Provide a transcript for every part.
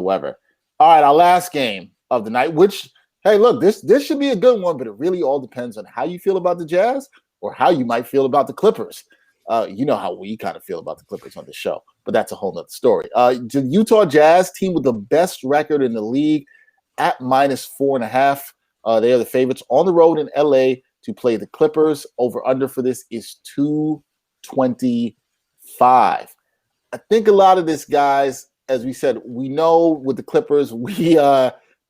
whatsoever. All right, our last game of the night, which, hey, look, this should be a good one, but it really all depends on how you feel about the Jazz or how you might feel about the Clippers. You know how we kind of feel about the Clippers on the show, but that's a whole nother story. The Utah Jazz, team with the best record in the league, at -4.5. They are the favorites on the road in LA to play the Clippers. Over under for this is 225. I think a lot of this, guys, as we said, we know with the Clippers, we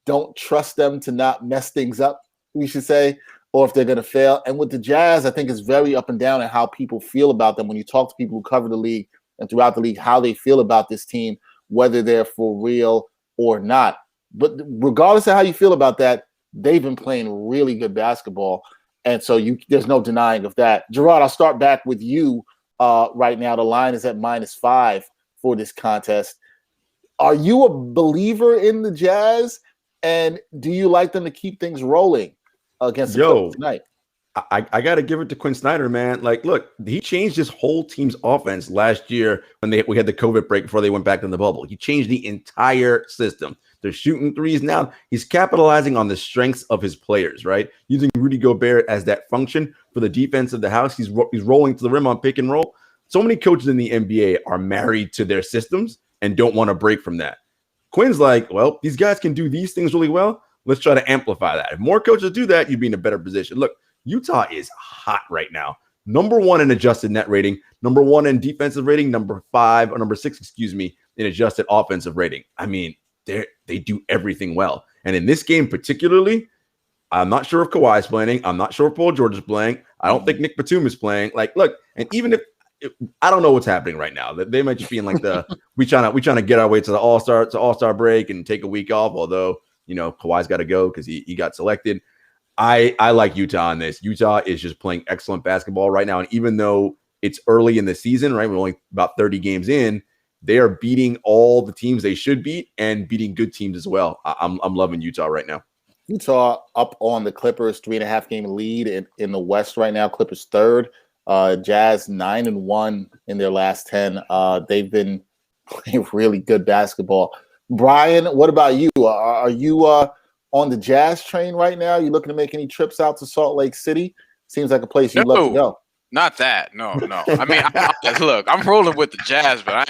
don't trust them to not mess things up, we should say, or if they're going to fail. And with the Jazz, I think it's very up and down in how people feel about them when you talk to people who cover the league and throughout the league, how they feel about this team, whether they're for real or not. But regardless of how you feel about that, they've been playing really good basketball. And so there's no denying of that. Gerard, I'll start back with you right now. The line is at -5 for this contest. Are you a believer in the Jazz? And do you like them to keep things rolling against the Clippers tonight? I got to give it to Quinn Snyder, man. Like, look, he changed his whole team's offense last year when we had the COVID break before they went back in the bubble. He changed the entire system. They're shooting threes now. He's capitalizing on the strengths of his players, right? Using Rudy Gobert as that function for the defense of the house. He's rolling to the rim on pick and roll. So many coaches in the NBA are married to their systems and don't want to break from that. Quinn's like, well, these guys can do these things really well. Let's try to amplify that. If more coaches do that, you'd be in a better position. Look, Utah is hot right now. Number 1 in adjusted net rating, number 1 in defensive rating, number 6, in adjusted offensive rating. I mean, they do everything well. And in this game particularly, I'm not sure if Kawhi is playing. I'm not sure if Paul George is playing. I don't think Nick Batum is playing. Like, look, and even if I don't know what's happening right now, they might just be in like we trying to get our way to the All-Star break and take a week off. Although, you know, Kawhi's got to go because he got selected. I like Utah on this. Utah is just playing excellent basketball right now. And even though it's early in the season, right, we're only about 30 games in, they are beating all the teams they should beat and beating good teams as well. I'm loving Utah right now. Utah up on the Clippers, 3.5 game lead in the West right now. Clippers third. Jazz 9-1 in their last 10. They've been playing really good basketball. Brian, what about you? Are you on the Jazz train right now? You looking to make any trips out to Salt Lake City? Seems like a place you'd love to go. Not that. No. I mean, look, I'm rolling with the Jazz, but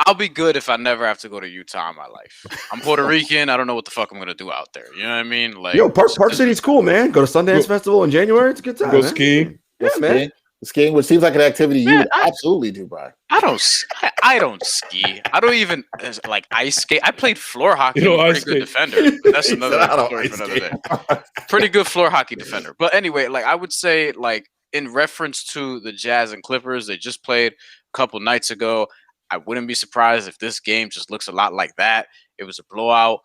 I'll be good if I never have to go to Utah in my life. I'm Puerto Rican. I don't know what the fuck I'm gonna do out there. You know what I mean? Like, yo, Park City's cool, man. Go to Sundance Festival in January. It's a good time. Go skiing. Yeah, man. Skiing, which seems like an activity you would absolutely do, Brian. I don't ski. I don't even like ice skate. I played floor hockey. I'm a pretty good defender. That's another story for another day. Pretty good floor hockey defender. But anyway, like I would say, like in reference to the Jazz and Clippers, they just played a couple nights ago. I wouldn't be surprised if this game just looks a lot like that. It was a blowout.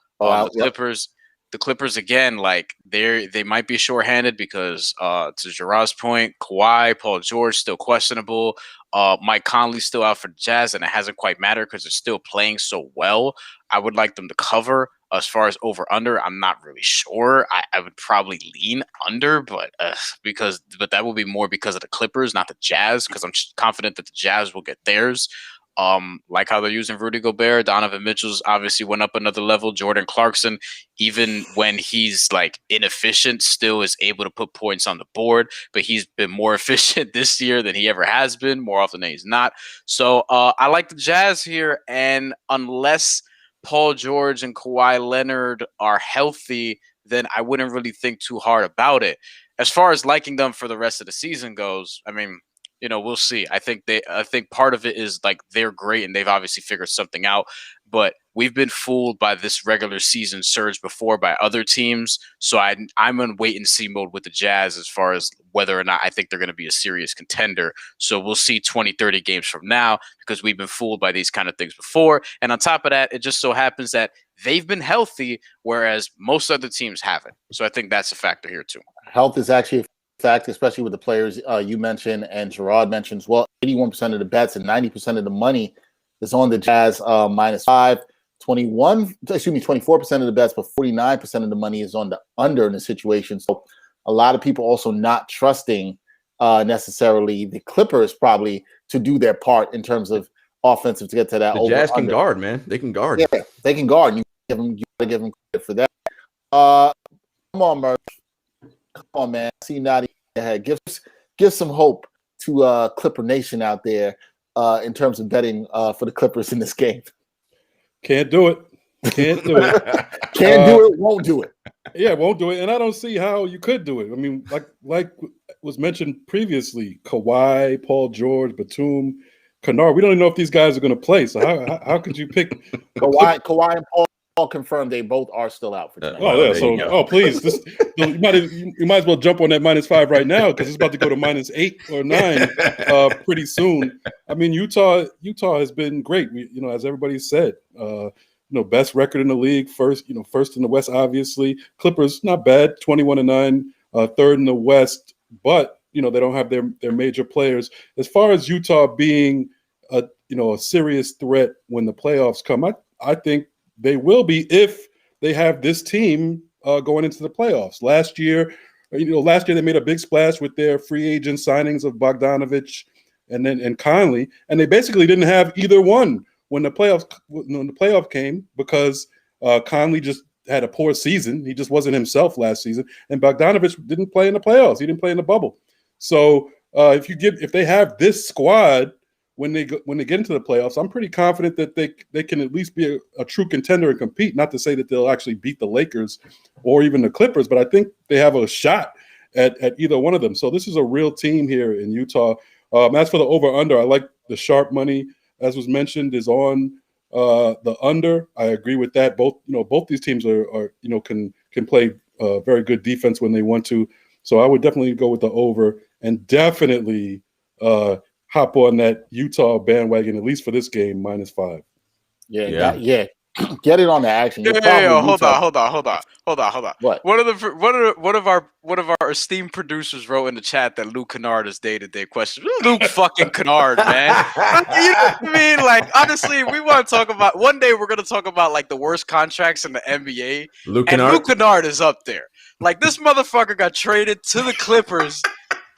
The Clippers again, like they might be shorthanded because to Gerard's point, Kawhi, Paul George still questionable. Mike Conley's still out for the Jazz, and it hasn't quite mattered because they're still playing so well. I would like them to cover. As far as over under, I'm not really sure. I would probably lean under, but that will be more because of the Clippers, not the Jazz, because I'm confident that the Jazz will get theirs. Like how they're using Rudy Gobert. Donovan Mitchell's obviously went up another level. Jordan Clarkson, even when he's like inefficient, still is able to put points on the board, but he's been more efficient this year than he ever has been, more often than he's not. So I like the Jazz here, and unless Paul George and Kawhi Leonard are healthy, then I wouldn't really think too hard about it. As far as liking them for the rest of the season goes, I mean, you know, we'll see. I think part of it is like they're great and they've obviously figured something out, but we've been fooled by this regular season surge before by other teams. So I'm in wait and see mode with the Jazz as far as whether or not I think they're going to be a serious contender. So we'll see 20, 30 games from now because we've been fooled by these kind of things before. And on top of that, it just so happens that they've been healthy, whereas most other teams haven't. So I think that's a factor here too. Health is actually a fact, especially with the players you mentioned and Gerard mentions. Well, 81% of the bets and 90% of the money is on the Jazz -5. 24% of the bets, but 49% of the money is on the under in the situation. So a lot of people also not trusting necessarily the Clippers probably to do their part in terms of offensive to get to that. The Jazz can guard, man. They can guard. Yeah, they can guard. You gotta give them credit for that. Come on, Murph. Come on, man. See Naughty ahead. Give some hope to Clipper Nation out there in terms of betting for the Clippers in this game. Can't do it. Can't do it. Can't do it. Won't do it. Yeah, won't do it. And I don't see how you could do it. I mean, like was mentioned previously, Kawhi, Paul George, Batum, Kennard. We don't even know if these guys are going to play. So how could you pick Kawhi and Paul confirmed they both are still out for tonight. Oh yeah. So please, you might as well jump on that -5 right now because it's about to go to -8 or -9 pretty soon. I mean, Utah has been great. As everybody said, best record in the league, first in the West, obviously. Clippers not bad, 21-9, third in the West, but they don't have their major players. As far as Utah being a serious threat when the playoffs come, I think they will be if they have this team going into the playoffs. Last year they made a big splash with their free agent signings of Bogdanovich and Conley, and they basically didn't have either one when the playoff came because Conley just had a poor season. He just wasn't himself last season, and Bogdanovich didn't play in the playoffs. He didn't play in the bubble. So if they have this squad when they get into the playoffs, I'm pretty confident that they can at least be a true contender and compete. Not to say that they'll actually beat the Lakers or even the Clippers, but I think they have a shot at either one of them. So this is a real team here in Utah. As for the over/under, I like the sharp money, as was mentioned, is on the under. I agree with that. Both these teams are can play very good defense when they want to. So I would definitely go with the over and definitely hop on that Utah bandwagon, at least for this game, -5. Yeah. Get it on the action. Hold on. What? One of our esteemed producers wrote in the chat that Luke Kennard is day-to-day question. Luke fucking Kennard, man. You know what I mean? Like, honestly, we want to talk about one day we're gonna talk about like the worst contracts in the NBA. Luke Kennard is up there. Like, this motherfucker got traded to the Clippers,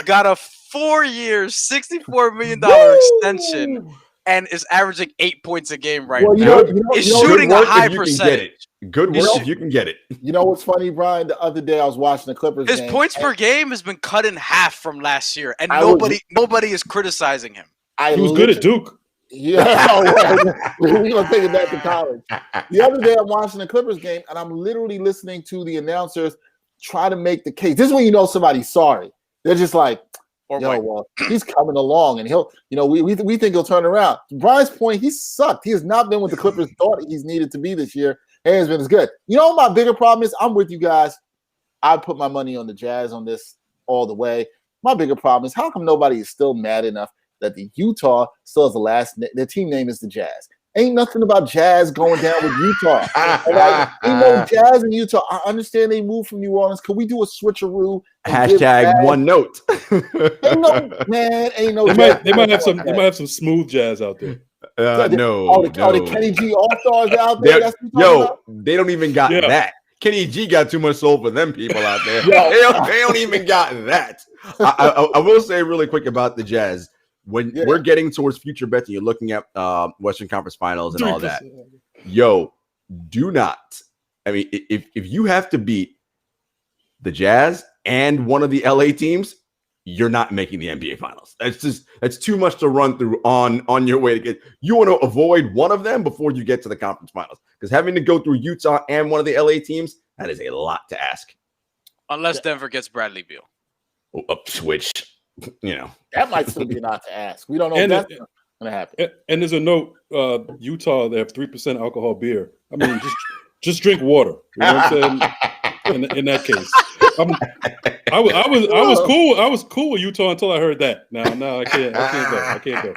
got a 4-year, $64 million extension, and is averaging 8 points a game right now. He's shooting a high percentage. Good work if you can get it. You know what's funny, Brian? The other day I was watching the Clippers His game, points per game has been cut in half from last year, and nobody is criticizing him. He was good at Duke. Yeah, we're gonna take it back to college. The other day I'm watching the Clippers game, and I'm literally listening to the announcers try to make the case. This is when you know somebody's sorry. They're just like, he's coming along, and he'll, we think he'll turn around. To Brian's point, he sucked. He has not been what the Clippers thought he's needed to be this year. He has been as good. You know what my bigger problem is? I'm with you guys. I put my money on the Jazz on this all the way. My bigger problem is how come nobody is still mad enough that the Utah still has their team name is the Jazz. Ain't nothing about Jazz going down with Utah. Jazz in Utah. I understand they moved from New Orleans. Can we do a switcheroo? Hashtag one note. Ain't no. They might have some smooth Jazz out there. No. The Kenny G All-Stars out there. They don't even got that. Kenny G got too much soul for them people out there. They don't even got that. I will say really quick about the Jazz. When we're getting towards future bets and you're looking at Western Conference Finals and all that, do not. I mean, if you have to beat the Jazz and one of the LA teams, you're not making the NBA Finals. That's too much to run through on your way to get. You want to avoid one of them before you get to the conference finals, because having to go through Utah and one of the LA teams, that is a lot to ask. Unless Denver gets Bradley Beal. Which, that might still be a lot to ask. We don't know if that's going to happen. And there's a note: Utah, they have 3% alcohol beer. I mean, just drink water. You know what I'm saying? In that case, I was cool with Utah until I heard that. No, I can't go.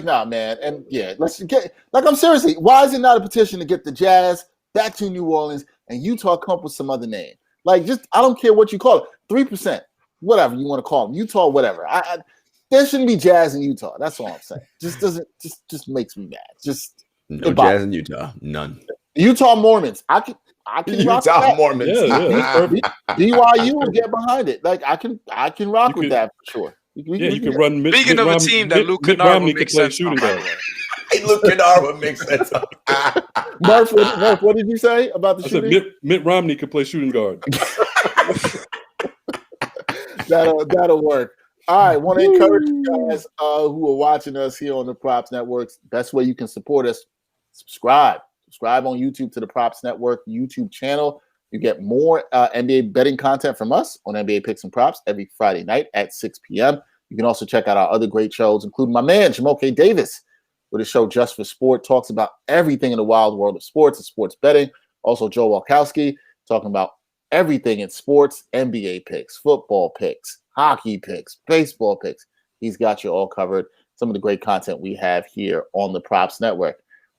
Nah, man. And let's get I'm seriously. Why is it not a petition to get the Jazz back to New Orleans and Utah come up with some other name? I don't care what you call it, 3%, whatever you want to call them, Utah, whatever. There shouldn't be Jazz in Utah. That's all I'm saying. Just makes me mad. No Jazz in Utah, none. Utah Mormons, I can Utah Mormons. BYU will get behind it. I can rock with that for sure. You can run. Speaking of a team that Luke Kennard would make sense shooting guard. Luke Kennard would make sense. Murph, what did you say about the shooting? Said Mitt Romney could play shooting guard. That'll work. All right, want to encourage you guys who are watching us here on the Props Networks. Best way you can support us, subscribe on YouTube to the Props Network YouTube channel. You get more NBA betting content from us on NBA Picks and Props every Friday night at 6 p.m. You can also check out our other great shows, including my man Jamoke Davis, with a show Just for Sport, talks about everything in the wild world of sports and sports betting. Also, Joe Walkowski talking about everything in sports, NBA picks, football picks, hockey picks, baseball picks. He's got you all covered. Some of the great content we have here on the Props Network.